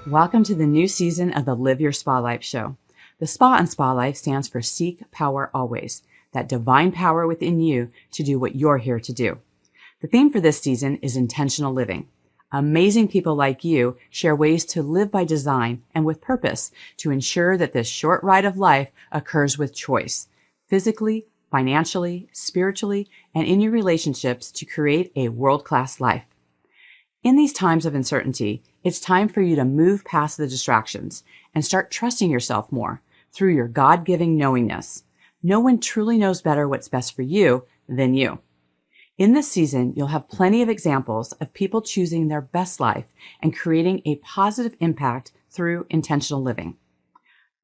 Welcome to the new season of the Live Your Spa Life show. The SPA in Spa Life stands for Seek Power Always, that divine power within you to do what you're here to do. The theme for this season is intentional living. Amazing people like you share ways to live by design and with purpose to ensure that this short ride of life occurs with choice, physically, financially, spiritually, and in your relationships to create a world-class life. In these times of uncertainty, it's time for you to move past the distractions and start trusting yourself more through your God-given knowingness. No one truly knows better what's best for you than you. In this season, you'll have plenty of examples of people choosing their best life and creating a positive impact through intentional living.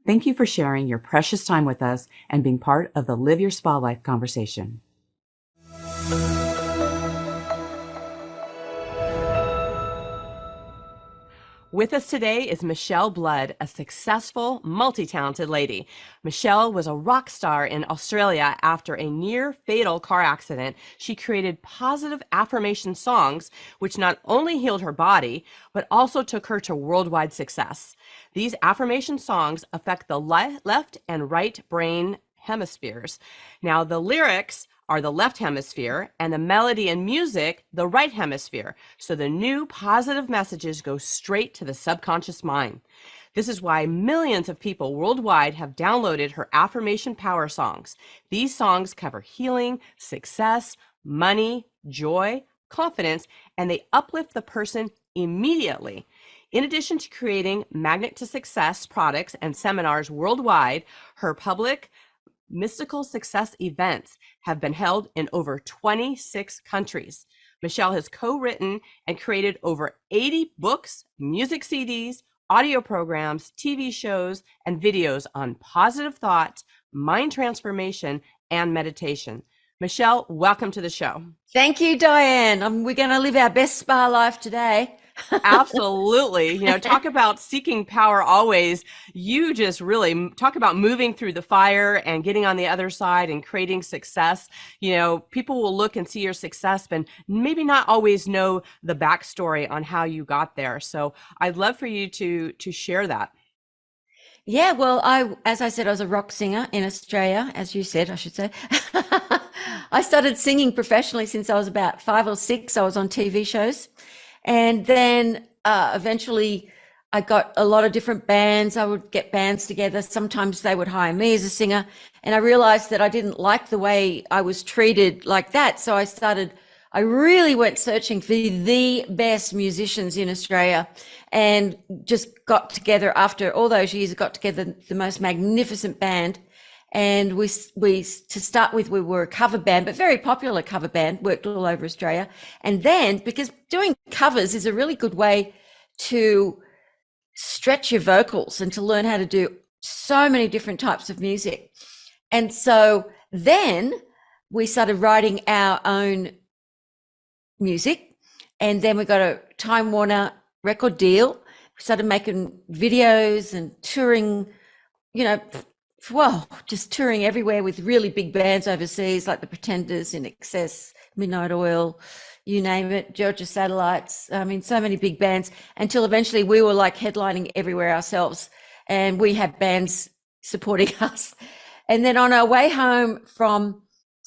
Thank you for sharing your precious time with us and being part of the Live Your Spa Life conversation. With us today is Michele Blood, a successful, multi-talented lady. Michele was a rock star in Australia after a near-fatal car accident. She created positive affirmation songs, which not only healed her body, but also took her to worldwide success. These affirmation songs affect the left and right brain hemispheres. Now, the lyrics are the left hemisphere and the melody and music, the right hemisphere. So the new positive messages go straight to the subconscious mind. This is why millions of people worldwide have downloaded her affirmation power songs. These songs cover healing, success, money, joy, confidence, and they uplift the person immediately. In addition to creating Magnet to Success products and seminars worldwide, her public mystical success events have been held in over 26 countries. Michele has co-written and created over 80 books, music CDs, audio programs, TV shows, and videos on positive thoughts, mind transformation, and meditation. Michele, welcome to the show. Thank you, Diane. We're going to live our best spa life today. Absolutely. Talk about seeking power always. You just really talk about moving through the fire and getting on the other side and creating success. People will look and see your success, but maybe not always know the backstory on how you got there. So I'd love for you to share that. Yeah, well, as I said, I was a rock singer in Australia, as you said, I should say. I started singing professionally since I was about 5 or 6. I was on TV shows. And then eventually I got a lot of different bands. I would get bands together. Sometimes they would hire me as a singer. And I realized that I didn't like the way I was treated like that. So I really went searching for the best musicians in Australia and just got together after all those years, got together the most magnificent band. And we to start with, we were a cover band, but very popular cover band, worked all over Australia. And then, because doing covers is a really good way to stretch your vocals and to learn how to do so many different types of music. And so then we started writing our own music. And then we got a Time Warner record deal. We started making videos and touring, just touring everywhere with really big bands overseas, like the Pretenders, In Excess, Midnight Oil, you name it, Georgia Satellites. I mean, so many big bands, until eventually we were like headlining everywhere ourselves, and we had bands supporting us. And then on our way home from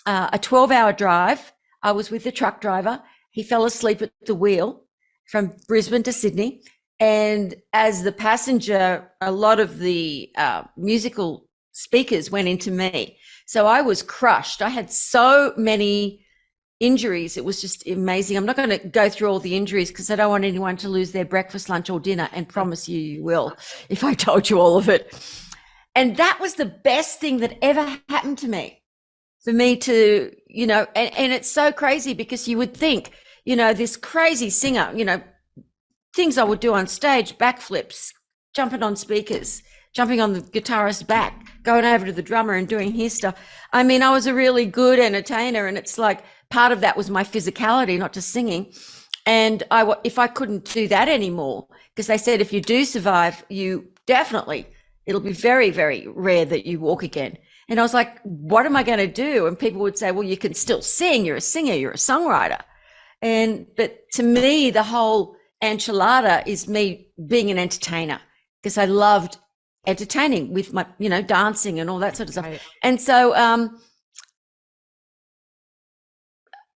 a 12-hour drive, I was with the truck driver. He fell asleep at the wheel from Brisbane to Sydney. And as the passenger, a lot of the musical speakers went into me. So I was crushed. I had so many injuries. It was just amazing. I'm not going to go through all the injuries because I don't want anyone to lose their breakfast, lunch, or dinner, and promise you will if I told you all of it. And that was the best thing that ever happened to me, for me to, and it's so crazy because you would think, this crazy singer, things I would do on stage, backflips, jumping on speakers, jumping on the guitarist's back, going over to the drummer and doing his stuff. I mean, I was a really good entertainer, and it's like part of that was my physicality, not just singing. And if I couldn't do that anymore, because they said if you do survive, it'll be very, very rare that you walk again. And I was like, what am I going to do? And people would say, well, you can still sing. You're a singer. You're a songwriter. But to me, the whole enchilada is me being an entertainer, because I loved entertaining with my, dancing and all that sort of stuff. Right. And so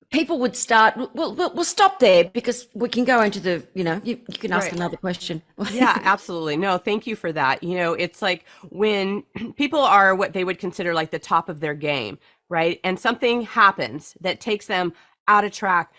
people would start, we'll stop there, because we can go into the, you can ask Right. another question. Yeah, absolutely. No, thank you for that. It's like when people are what they would consider like the top of their game, right? And something happens that takes them out of track.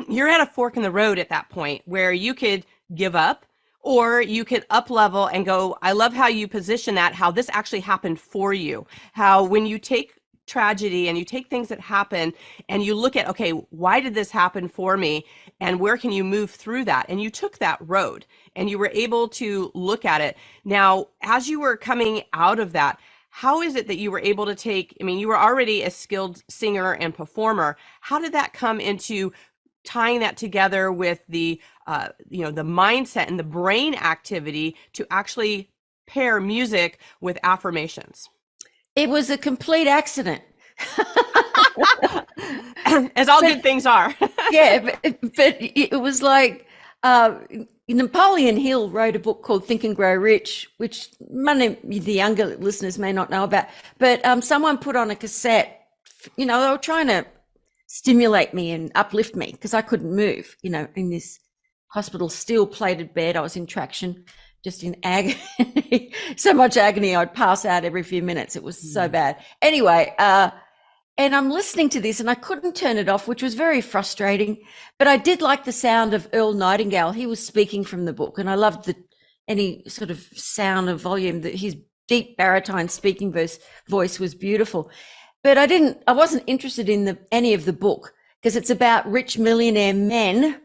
You're at a fork in the road at that point where you could give up, or you could up level and go. I love how you position that, how this actually happened for you, how when you take tragedy and you take things that happen and you look at, okay, why did this happen for me, and where can you move through that? And you took that road and you were able to look at it. Now, as you were coming out of that, how is it that you were able to take, I mean, you were already a skilled singer and performer. How did that come into tying that together with the the mindset and the brain activity to actually pair music with affirmations? It was a complete accident. As all good things are. Yeah, but it was like Napoleon Hill wrote a book called Think and Grow Rich, which many the younger listeners may not know about. But someone put on a cassette. They were trying to stimulate me and uplift me, because I couldn't move. In this hospital steel-plated bed, I was in traction, just in agony, so much agony, I'd pass out every few minutes. It was so bad. Anyway, and I'm listening to this and I couldn't turn it off, which was very frustrating. But I did like the sound of Earl Nightingale. He was speaking from the book, and I loved any sort of sound of volume. That his deep baritone speaking voice was beautiful. But I wasn't interested in any of the book, because it's about rich millionaire men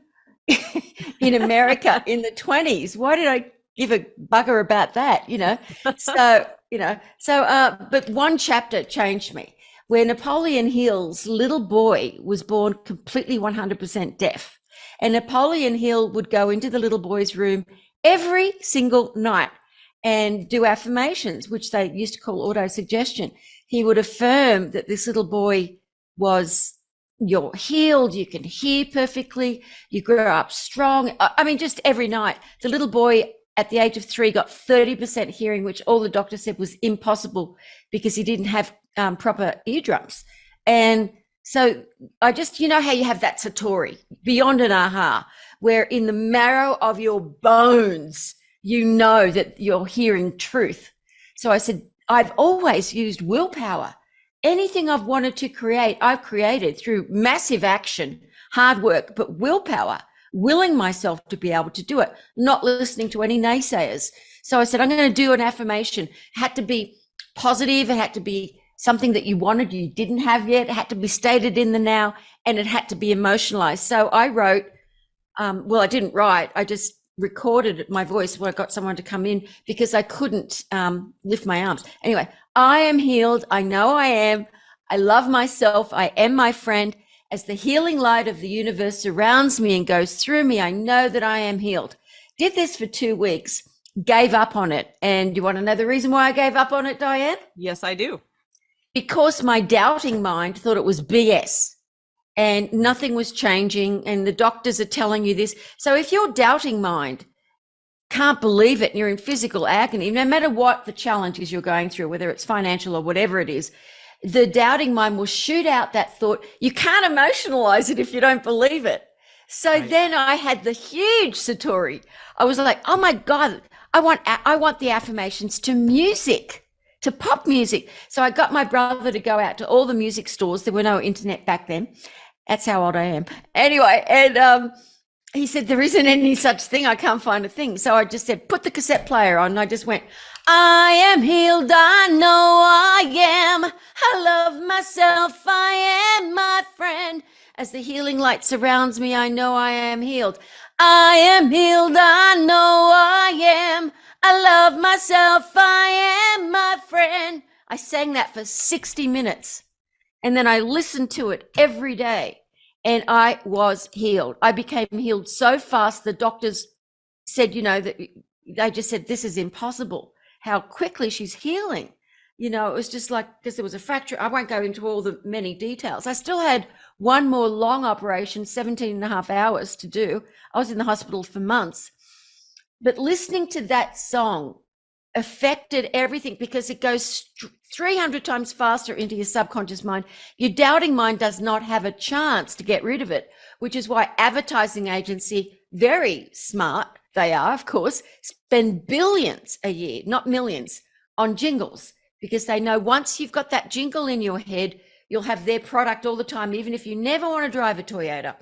in America in the 20s. Why did I give a bugger about that, but one chapter changed me, where Napoleon Hill's little boy was born completely 100% deaf. And Napoleon Hill would go into the little boy's room every single night and do affirmations, which they used to call auto-suggestion. He would affirm that this little boy was, you're healed, you can hear perfectly, you grow up strong. I mean, just every night. The little boy at the age of 3 got 30% hearing, which all the doctor said was impossible, because he didn't have proper eardrums. And so I just, how you have that satori, beyond an aha, where in the marrow of your bones, that you're hearing truth. So I said, I've always used willpower. Anything I've wanted to create, I've created through massive action, hard work, but willpower, willing myself to be able to do it, not listening to any naysayers. So I said, I'm going to do an affirmation. It had to be positive. It had to be something that you wanted, you didn't have yet. It had to be stated in the now, and it had to be emotionalized. So I wrote, I didn't write. I just recorded my voice when I got someone to come in, because I couldn't lift my arms. Anyway, I am healed. I know I am. I love myself. I am my friend. As the healing light of the universe surrounds me and goes through me, I know that I am healed. Did this for 2 weeks, gave up on it. And you want to know the reason why I gave up on it, Diane? Yes, I do. Because my doubting mind thought it was BS and nothing was changing. And the doctors are telling you this. So if your doubting mind can't believe it and you're in physical agony, no matter what the challenge is you're going through, whether it's financial or whatever it is, the doubting mind will shoot out that thought. You can't emotionalize it if you don't believe it. So right. Then I had the huge satori. I was like, oh my God, I want the affirmations to music, to pop music. So I got my brother to go out to all the music stores. There were no internet back then. That's how old I am. Anyway, and he said, there isn't any such thing. I can't find a thing. So I just said, put the cassette player on. And I just went, I am healed. I know I am. I love myself. I am my friend. As the healing light surrounds me, I know I am healed. I am healed. I know I am. I love myself. I am my friend. I sang that for 60 minutes. And then I listened to it every day. And I was healed. I became healed so fast. The doctors said, that they just said, this is impossible. How quickly she's healing. You know, it was just like, because there was a fracture. I won't go into all the many details. I still had one more long operation, 17 and a half hours to do. I was in the hospital for months. But listening to that song affected everything, because it goes 300 times faster into your subconscious mind. Your doubting mind does not have a chance to get rid of it, which is why advertising agency, very smart they are, of course, spend billions a year, not millions, on jingles, because they know once you've got that jingle in your head, you'll have their product all the time, even if you never want to drive a Toyota.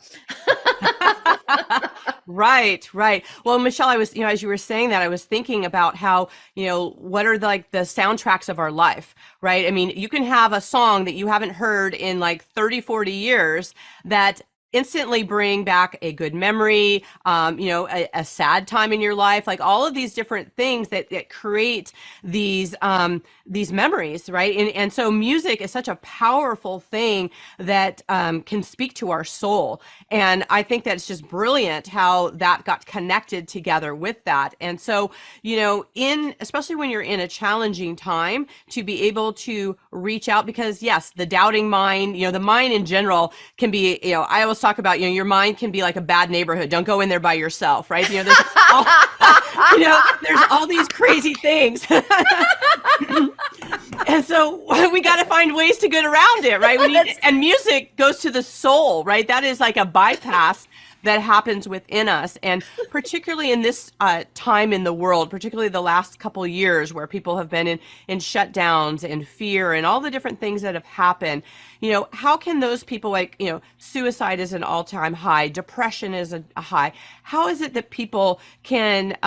Right, right. Well, Michelle, I was, as you were saying that, I was thinking about how, what are like the soundtracks of our life, right? I mean, you can have a song that you haven't heard in like 30, 40 years that instantly bring back a good memory, a sad time in your life, like all of these different things that create these memories, right? And so music is such a powerful thing that can speak to our soul. And I think that's just brilliant how that got connected together with that. And so, especially when you're in a challenging time, to be able to reach out, because yes, the doubting mind, the mind in general can be, I always talk about, your mind can be like a bad neighborhood. Don't go in there by yourself, right? There's all, there's all these crazy things. And so we got to find ways to get around it, right? And music goes to the soul, right? That is like a bypass that happens within us. And particularly in this time in the world, particularly the last couple of years where people have been in shutdowns and fear and all the different things that have happened, how can those people, like, suicide is an all-time high, depression is a high. How is it that people can,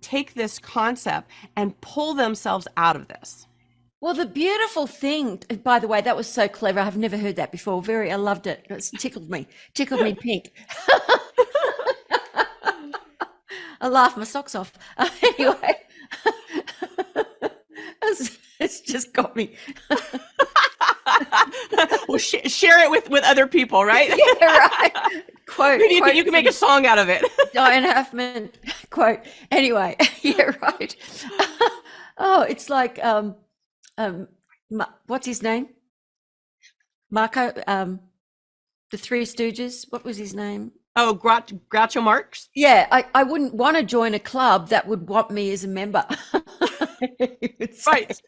take this concept and pull themselves out of this? Well, the beautiful thing, by the way, that was so clever. I've never heard that before. I loved it. It's tickled me pink. I laughed my socks off. Anyway, it's just got me. Well, share it with other people, right? Yeah, right. Quote. Maybe you can make a song out of it. Diane Halfman quote. Anyway, yeah, right. Oh, it's like, what's his name? Marco, the Three Stooges. What was his name? Oh, Groucho Marx. Yeah, I wouldn't want to join a club that would want me as a member. Right.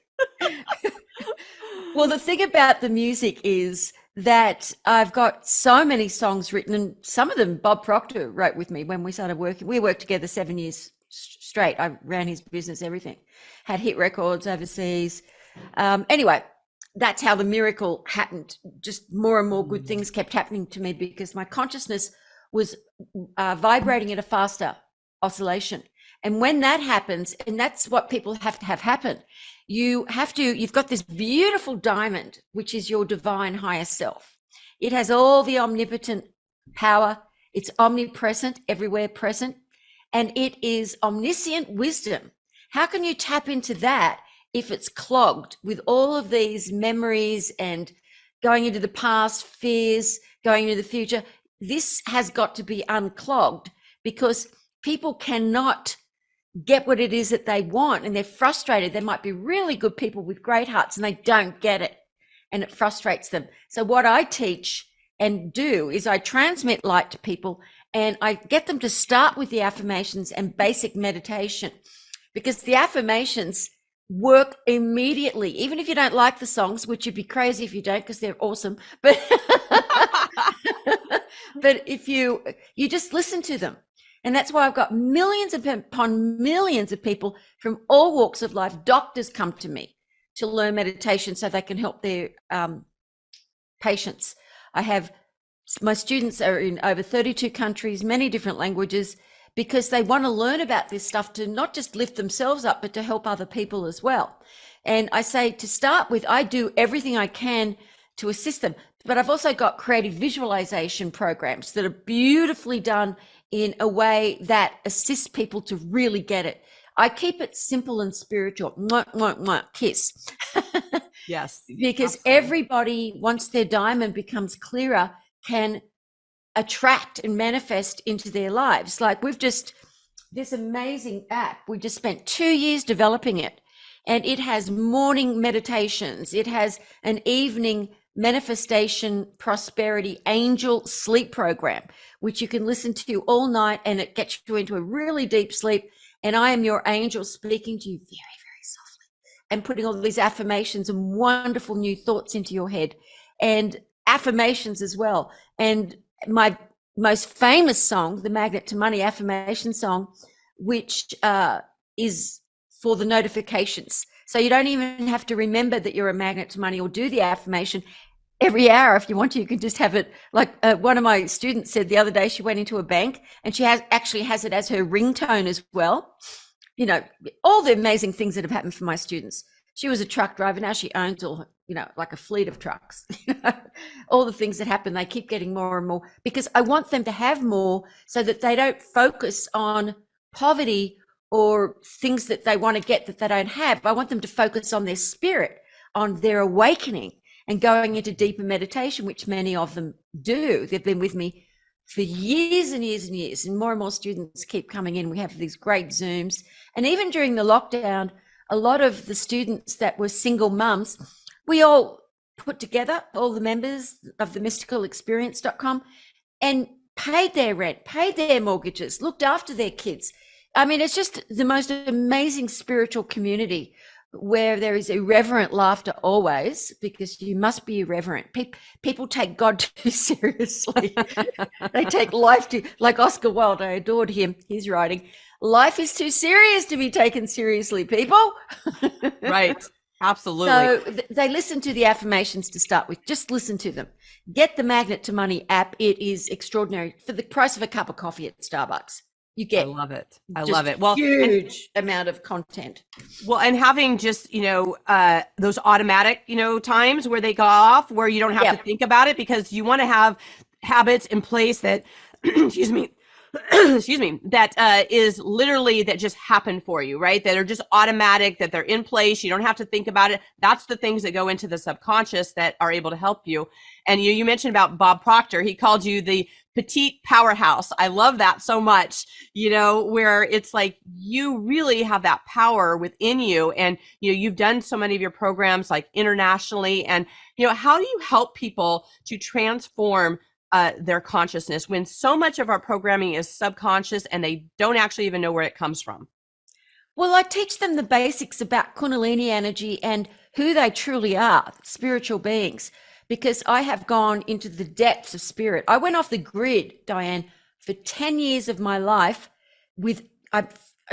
Well, the thing about the music is that I've got so many songs written, and some of them Bob Proctor wrote with me when we started working. We worked together 7 years straight. I ran his business, everything. Had hit records overseas. Anyway, that's how the miracle happened. Just more and more good things kept happening to me because my consciousness was vibrating at a faster oscillation. And when that happens, and that's what people have to have happen, you've got this beautiful diamond, which is your divine higher self. It has all the omnipotent power. It's omnipresent, everywhere present, and it is omniscient wisdom. How can you tap into that if it's clogged with all of these memories and going into the past, fears, going into the future? This has got to be unclogged because people cannot get what it is that they want, and they're frustrated. There might be really good people with great hearts and they don't get it, and it frustrates them. So what I teach and do is I transmit light to people, and I get them to start with the affirmations and basic meditation, because the affirmations work immediately, even if you don't like the songs, which you'd be crazy if you don't, because they're awesome. But but if you just listen to them. And that's why I've got millions upon millions of people from all walks of life. Doctors come to me to learn meditation so they can help their patients. I have my students are in over 32 countries, many different languages, because they want to learn about this stuff to not just lift themselves up, but to help other people as well. And I say, to start with, I do everything I can to assist them. But I've also got creative visualization programs that are beautifully done in a way that assists people to really get it. I keep it simple and spiritual. Mwah, mwah, mwah, kiss. Yes. Because absolutely. Everybody, once their diamond becomes clearer, can attract and manifest into their lives. Like this amazing app, we just spent 2 years developing it. and it has morning meditations. It has an evening manifestation prosperity angel sleep program, which you can listen to all night, and it gets you into a really deep sleep. And I am your angel speaking to you very, very softly and putting all these affirmations and wonderful new thoughts into your head, and affirmations as well. And my most famous song, the Magnet to Money affirmation song, which is for the notifications. So you don't even have to remember that you're a magnet to money or do the affirmation every hour. If you want to, you can just have it. Like one of my students said the other day, she went into a bank and she actually has it as her ringtone as well. You know, all the amazing things that have happened for my students. She was a truck driver. Now she owns all, you know, like a fleet of trucks. All the things that happen, they keep getting more and more, because I want them to have more so that they don't focus on poverty or things that they want to get that they don't have. I want them to focus on their spirit, on their awakening and going into deeper meditation, which many of them do. They've been with me for years and years and years, and more students keep coming in. We have these great Zooms. And even during the lockdown, a lot of the students that were single mums, we all put together, all the members of the mysticalexperience.com, and paid their rent, paid their mortgages, looked after their kids. I mean, it's just the most amazing spiritual community where there is irreverent laughter always, because you must be irreverent. People take God too seriously. They take life too, like Oscar Wilde, I adored him, his writing. Life is too serious to be taken seriously, people. Right. Absolutely. So they listen to the affirmations to start with. Just listen to them. Get the Magnet to Money app. It is extraordinary. For the price of a cup of coffee at Starbucks, you get. I love it. I love it. Well, huge amount of content. Well, and having just, those automatic, times where they go off, where you don't have to think about it, because you want to have habits in place that, excuse me, that is literally that just happen for you, right? That are just automatic, that they're in place. You don't have to think about it. That's the things that go into the subconscious that are able to help you. And you mentioned about Bob Proctor. He called you the petite powerhouse. I love that so much, where it's like you really have that power within you. And, you've done so many of your programs like internationally. And, how do you help people to transform their consciousness when so much of our programming is subconscious and they don't actually even know where it comes from? Well, I teach them the basics about Kundalini energy and who they truly are, spiritual beings, because I have gone into the depths of spirit. I went off the grid, Diane, for 10 years of my life. I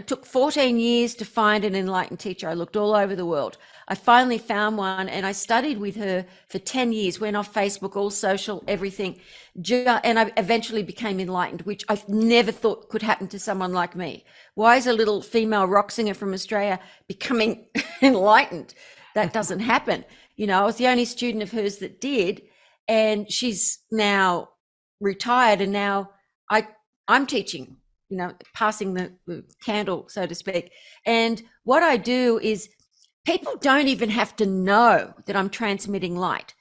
took 14 years to find an enlightened teacher. I looked all over the world. I finally found one, and I studied with her for 10 years, went off Facebook, all social, everything. And I eventually became enlightened, which I never thought could happen to someone like me. Why is a little female rock singer from Australia becoming enlightened? That doesn't happen. I was the only student of hers that did, and she's now retired, and now I'm teaching, passing the candle, so to speak. And what I do is, people don't even have to know that I'm transmitting light.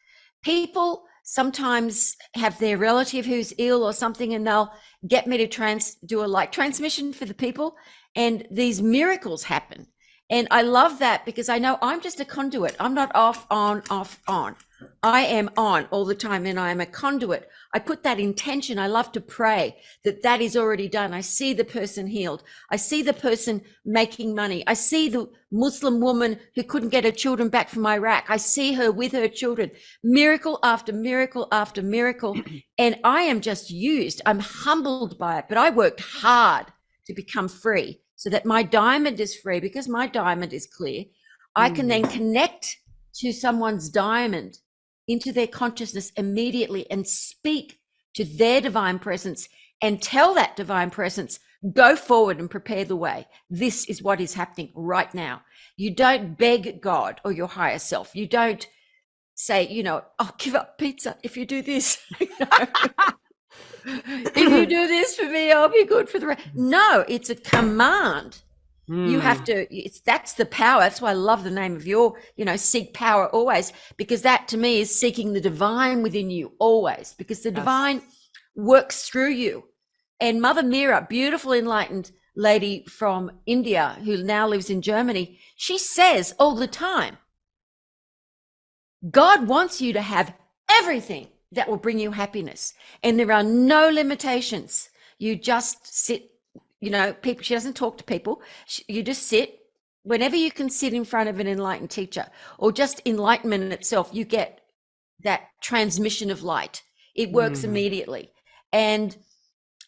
People sometimes have their relative who's ill or something, and they'll get me to do a light transmission for the people, and these miracles happen. And I love that, because I know I'm just a conduit. I'm not off, on, off, on. I am on all the time, and I am a conduit. I put that intention. I love to pray that is already done. I see the person healed. I see the person making money. I see the Muslim woman who couldn't get her children back from Iraq. I see her with her children, miracle after miracle after miracle. And I am just used. I'm humbled by it, but I worked hard to become free, so that my diamond is free, because my diamond is clear. I can then connect to someone's diamond into their consciousness immediately and speak to their divine presence and tell that divine presence, go forward and prepare the way. This is what is happening right now. You don't beg God or your higher self. You don't say, I'll give up pizza if you do this. If you do this for me, I'll be good for the rest. No, it's a command. You have to, that's the power. That's why I love the name of your, seek power always, because that to me is seeking the divine within you always, because the divine works through you. And Mother Mira, beautiful enlightened lady from India who now lives in Germany, she says all the time, God wants you to have everything that will bring you happiness. And there are no limitations. You just sit, you know, people, she doesn't talk to people. You just sit. Whenever you can sit in front of an enlightened teacher or just enlightenment itself, you get that transmission of light. It works immediately. And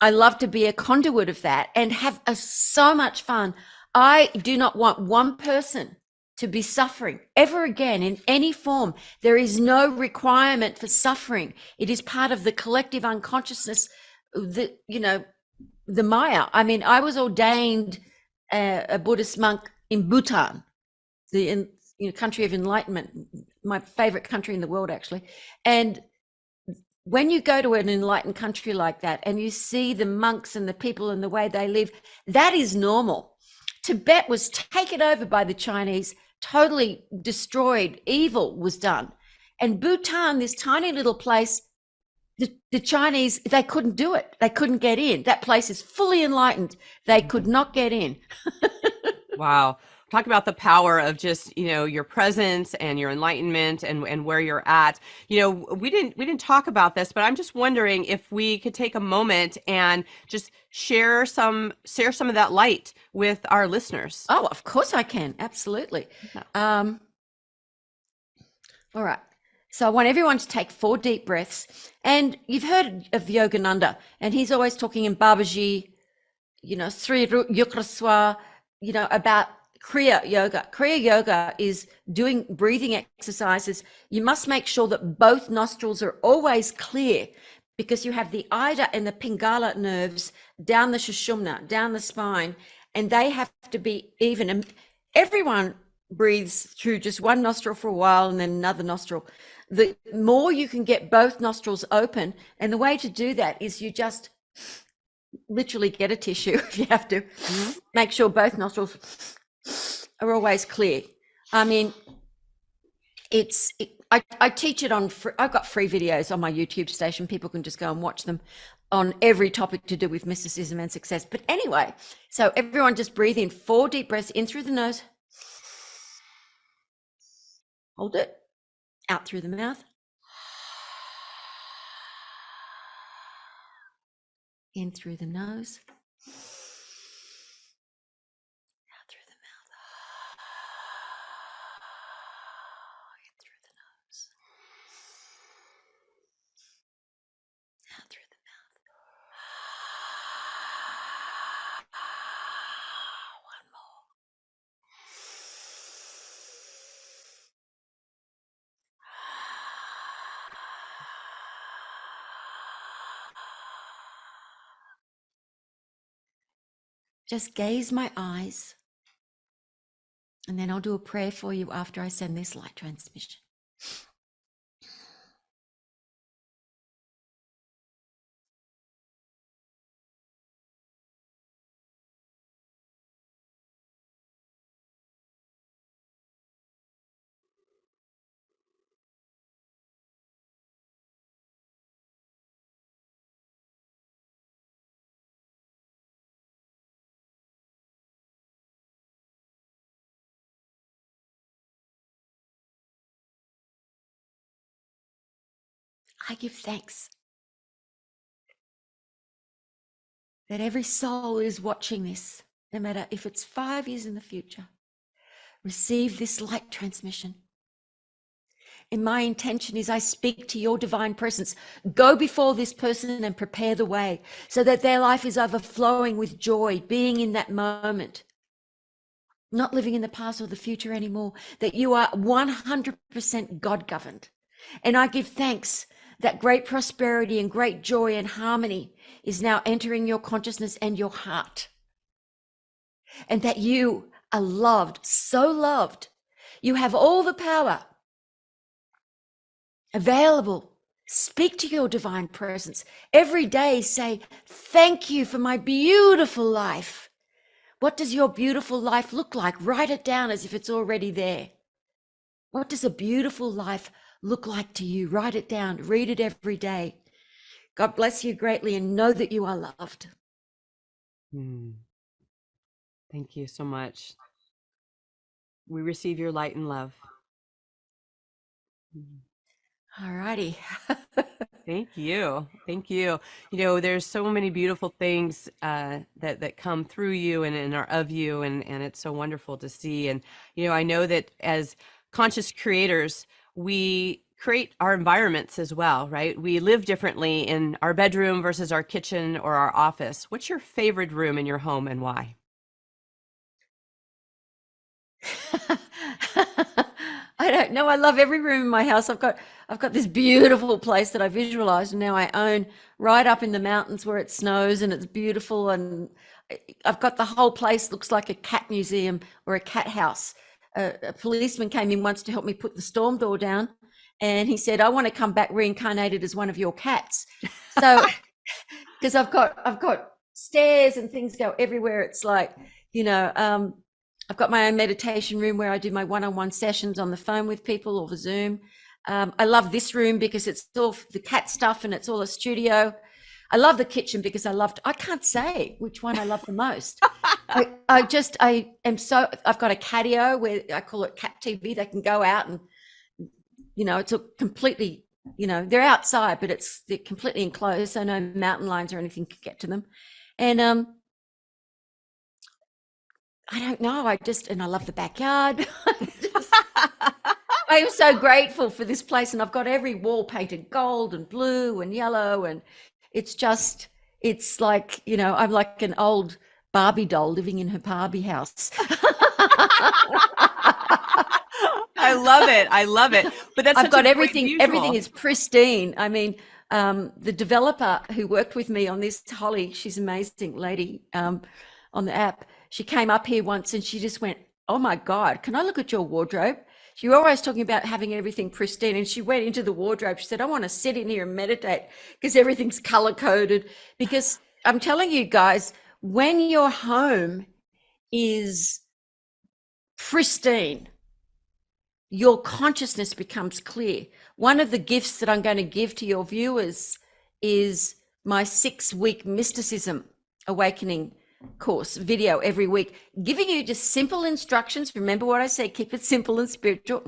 I love to be a conduit of that and have so much fun. I do not want one person to be suffering ever again in any form. There is no requirement for suffering. It is part of the collective unconsciousness, the, you know, the Maya. I mean, I was ordained a Buddhist monk in Bhutan, the country of enlightenment, my favorite country in the world, actually. And when you go to an enlightened country like that and you see the monks and the people and the way they live, that is normal. Tibet was taken over by the Chinese, totally destroyed, evil was done. And Bhutan, this tiny little place, the Chinese, they couldn't do it. They couldn't get in. That place is fully enlightened. They could not get in. Wow. Talk about the power of just, you know, your presence and your enlightenment and where you're at. You know, we didn't talk about this, but I'm just wondering if we could take a moment and just share some of that light with our listeners. Oh, of course I can. Absolutely. All right. So I want everyone to take 4 deep breaths. And you've heard of Yogananda, and he's always talking in 𝗙𝗢𝗟, you know, 𝗟𝗢𝗥𝗡, you know, about Kriya Yoga. Kriya Yoga is doing breathing exercises. You must make sure that both nostrils are always clear, because you have the Ida and the Pingala nerves down the Sushumna, down the spine, and they have to be even. And everyone breathes through just one nostril for a while and then another nostril. The more you can get both nostrils open, and the way to do that is you just literally get a tissue if you have to, make sure both nostrils are always clear. I mean, I teach it on, I've got free videos on my YouTube station. People can just go and watch them on every topic to do with mysticism and success. But anyway, so everyone just breathe in 4 deep breaths in through the nose. Hold it. Out through the mouth. In through the nose. Out through the mouth. In through the nose. Out through the mouth. One more. Just gaze my eyes, and then I'll do a prayer for you after I send this light transmission. I give thanks that every soul is watching this, no matter if it's 5 years in the future. Receive this light transmission. And my intention is I speak to your divine presence. Go before this person and prepare the way so that their life is overflowing with joy, being in that moment, not living in the past or the future anymore, that you are 100% God-governed. And I give thanks that great prosperity and great joy and harmony is now entering your consciousness and your heart. And that you are loved, so loved. You have all the power available. Speak to your divine presence. Every day say, thank you for my beautiful life. What does your beautiful life look like? Write it down as if it's already there. What does a beautiful life look like to you? Write it down. Read it every day. God bless you greatly, and know that you are loved. Thank you so much. We receive your light and love. All righty. Thank you. Thank you. You know, there's so many beautiful things that come through you and are of you, and it's so wonderful to see. And, you know, I know that as conscious creators, we create our environments as well, right? We live differently in our bedroom versus our kitchen or our office. What's your favorite room in your home and why? I don't know. I love every room in my house. I've got this beautiful place that I visualize, and now I own right up in the mountains where it snows and it's beautiful. And I've got the whole place looks like a cat museum or a cat house. A policeman came in once to help me put the storm door down, and he said, "I want to come back reincarnated as one of your cats." So, because I've got stairs and things go everywhere. It's like, you know, I've got my own meditation room where I do my one-on-one sessions on the phone with people or the Zoom. I love this room because it's all the cat stuff and it's all a studio. I love the kitchen because I can't say which one I love the most. I am so, I've got a catio where I call it cat TV. They can go out and, you know, it's a completely, you know, they're outside, but they're completely enclosed. So no mountain lions or anything can get to them. And, I don't know. I love the backyard. I am so grateful for this place, and I've got every wall painted gold and blue and yellow, and it's like, you know, I'm like an old Barbie doll living in her Barbie house. I love it. I love it. But that's I've got everything. Everything. Everything is pristine. I mean, the developer who worked with me on this, Holly, she's an amazing lady on the app. She came up here once and she just went, "Oh my God, can I look at your wardrobe?" You're always talking about having everything pristine. And she went into the wardrobe. She said, "I want to sit in here and meditate because everything's color coded." Because I'm telling you guys, when your home is pristine, your consciousness becomes clear. One of the gifts that I'm going to give to your viewers is my 6-week mysticism awakening course video every week, giving you just simple instructions. Remember what I said, keep it simple and spiritual.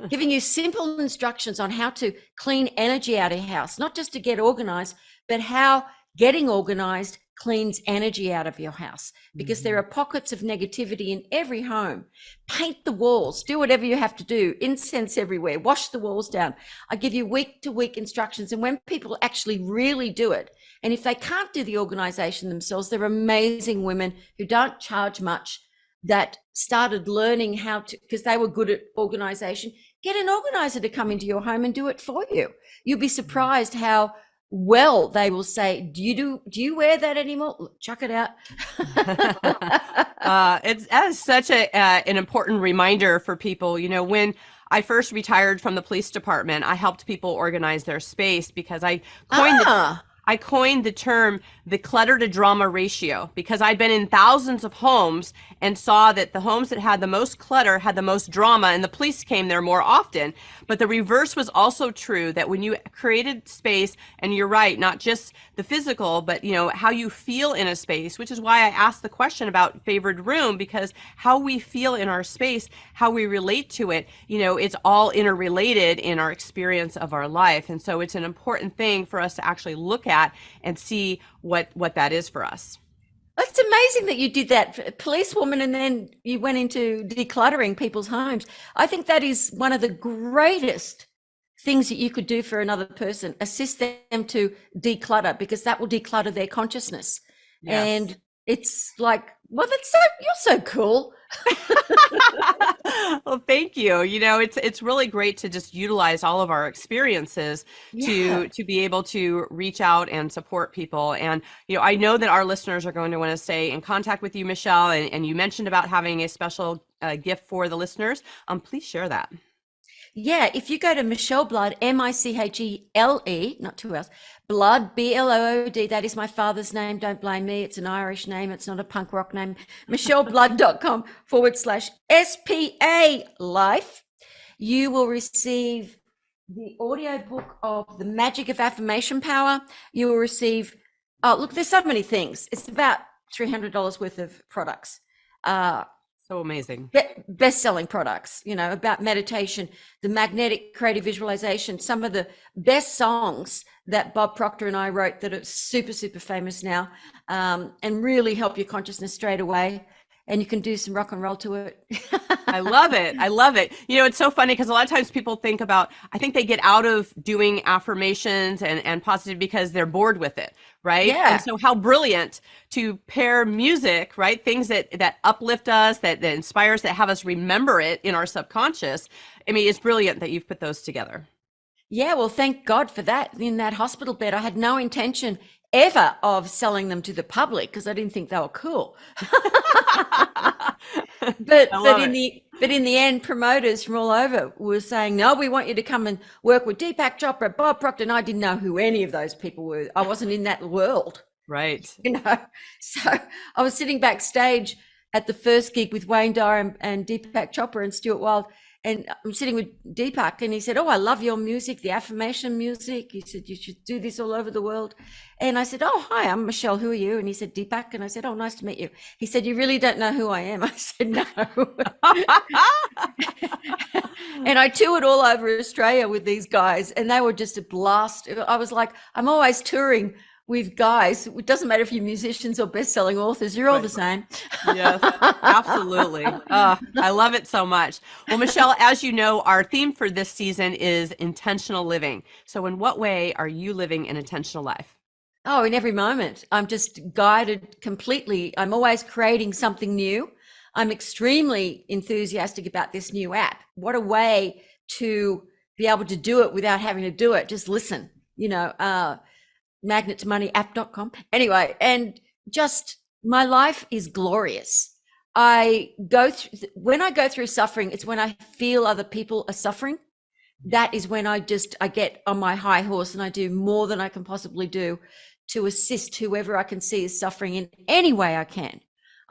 Giving you simple instructions on how to clean energy out of your house, not just to get organized, but how getting organized cleans energy out of your house, because there are pockets of negativity in every home. Paint the walls, do whatever you have to do, incense everywhere, wash the walls down. I give you week to week instructions. And when people actually really do it, and if they can't do the organization themselves, there are amazing women who don't charge much that started learning how to, because they were good at organization. Get an organizer to come into your home and do it for you. You'll be surprised how well they will say, do you wear that anymore? Chuck it out. That is such an important reminder for people. You know, when I first retired from the police department, I helped people organize their space because I coined the term the clutter to drama ratio, because I'd been in thousands of homes and saw that the homes that had the most clutter had the most drama, and the police came there more often. But the reverse was also true, that when you created space, and you're right, not just the physical, but you know, how you feel in a space, which is why I asked the question about favorite room, because how we feel in our space, how we relate to it, you know, it's all interrelated in our experience of our life. And so it's an important thing for us to actually look at and see what that is for us. It's amazing that you did that, policewoman, and then you went into decluttering people's homes. I think that is one of the greatest things that you could do for another person, assist them to declutter, because that will declutter their consciousness. Yes. And it's like, well, you're so cool. Well, thank you. You know, it's really great to just utilize all of our experiences to be able to reach out and support people. And, you know, I know that our listeners are going to want to stay in contact with you, Michele, and you mentioned about having a special gift for the listeners. Please share that. Yeah, if you go to Michele Blood, Michele, not two L's, Blood, Blood, that is my father's name. Don't blame me. It's an Irish name. It's not a punk rock name. MicheleBlood.com/SPAlife. You will receive the audio book of The Magic of Affirmation Power. You will receive, oh, look, there's so many things. It's about $300 worth of products. So amazing. Best-selling products, you know, about meditation, the magnetic creative visualization, some of the best songs that Bob Proctor and I wrote that are super, super famous now, and really help your consciousness straight away. And you can do some rock and roll to it. I love it. I love it. You know, it's so funny because a lot of times people think about, I think they get out of doing affirmations and positive because they're bored with it, right? Yeah. And so how brilliant to pair music, right? Things that uplift us, that inspire us, that have us remember it in our subconscious. I mean, it's brilliant that you've put those together. Yeah, well, thank God for that. In that hospital bed, I had no intention ever of selling them to the public because I didn't think they were cool. But in the end, promoters from all over were saying, no, we want you to come and work with 𝗙𝗢𝗥𝗡, Bob Proctor. And I didn't know who any of those people were. I wasn't in that world. Right. You know, so I was sitting backstage at the first gig with Wayne Dyer and 𝗙𝗢𝗥𝗡 and Stuart Wilde. And I'm sitting with Deepak and he said, oh, I love your music, the affirmation music. He said, you should do this all over the world. And I said, oh, hi, I'm Michele. Who are you? And he said, Deepak. And I said, oh, nice to meet you. He said, you really don't know who I am? I said, no. And I toured all over Australia with these guys and they were just a blast. I was like, I'm always touring with guys. It doesn't matter if you're musicians or best-selling authors, you're all the same. Yes, absolutely. I love it so much. Well, Michele, as you know, our theme for this season is intentional living. So in what way are you living an intentional life? Oh, in every moment. I'm just guided completely. I'm always creating something new. I'm extremely enthusiastic about this new app. What a way to be able to do it without having to do it. Just listen, you know, magnettomoneyapp.com. Anyway, and just my life is glorious. When I go through suffering, it's when I feel other people are suffering. That is when I get on my high horse and I do more than I can possibly do to assist whoever I can see is suffering in any way I can.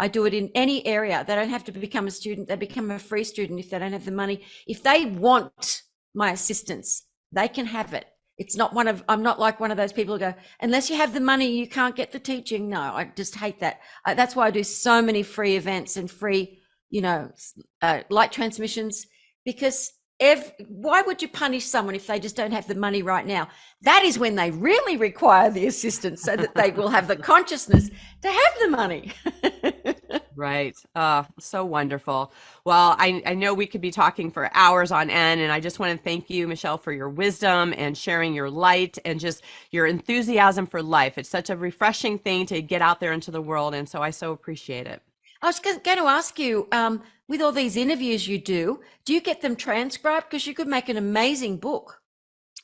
I do it in any area. They don't have to become a student. They become a free student if they don't have the money. If they want my assistance, they can have it. I'm not like one of those people who go, unless you have the money, you can't get the teaching. No, I just hate that. That's why I do so many free events and free, you know, light transmissions, because why would you punish someone if they just don't have the money right now? That is when they really require the assistance so that they will have the consciousness to have the money. Right. So wonderful. Well, I know we could be talking for hours on end, and I just want to thank you, Michele, for your wisdom and sharing your light and just your enthusiasm for life. It's such a refreshing thing to get out there into the world, and so I so appreciate it. I was going to ask you, with all these interviews you do you get them transcribed? Because you could make an amazing book.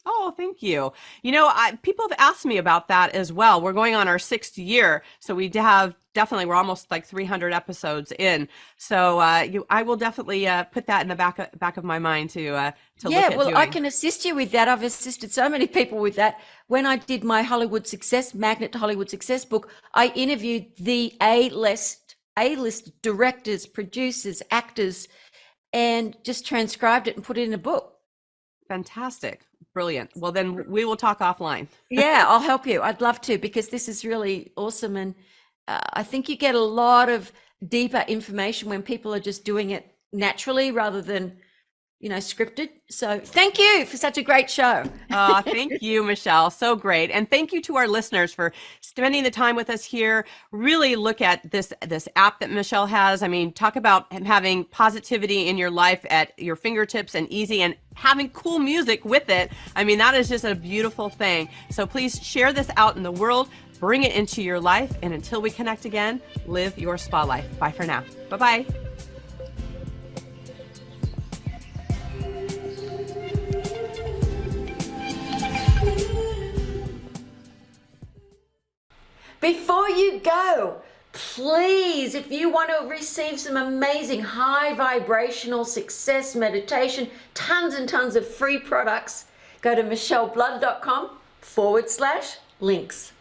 Oh, thank you. You know, people have asked me about that as well. We're going on our 6th year, so we're almost like 300 episodes in. So I will definitely put that in the back of my mind to look at doing. I can assist you with that. I've assisted so many people with that. When I did my Hollywood Success, Magnet to Hollywood Success book, I interviewed the A-list directors, producers, actors, and just transcribed it and put it in a book. Fantastic. Brilliant. Well, then we will talk offline. Yeah, I'll help you. I'd love to, because this is really awesome. And I think you get a lot of deeper information when people are just doing it naturally rather than, you know, scripted. So thank you for such a great show. Thank you, Michele. So great. And thank you to our listeners for spending the time with us here. Really look at this app that Michele has. I mean, talk about having positivity in your life at your fingertips and easy, and having cool music with it. I mean, that is just a beautiful thing. So please share this out in the world, bring it into your life. And until we connect again, live your spa life. Bye for now. Bye-bye. Before you go, please, if you want to receive some amazing high vibrational success meditation, tons and tons of free products, go to micheleblood.com/links.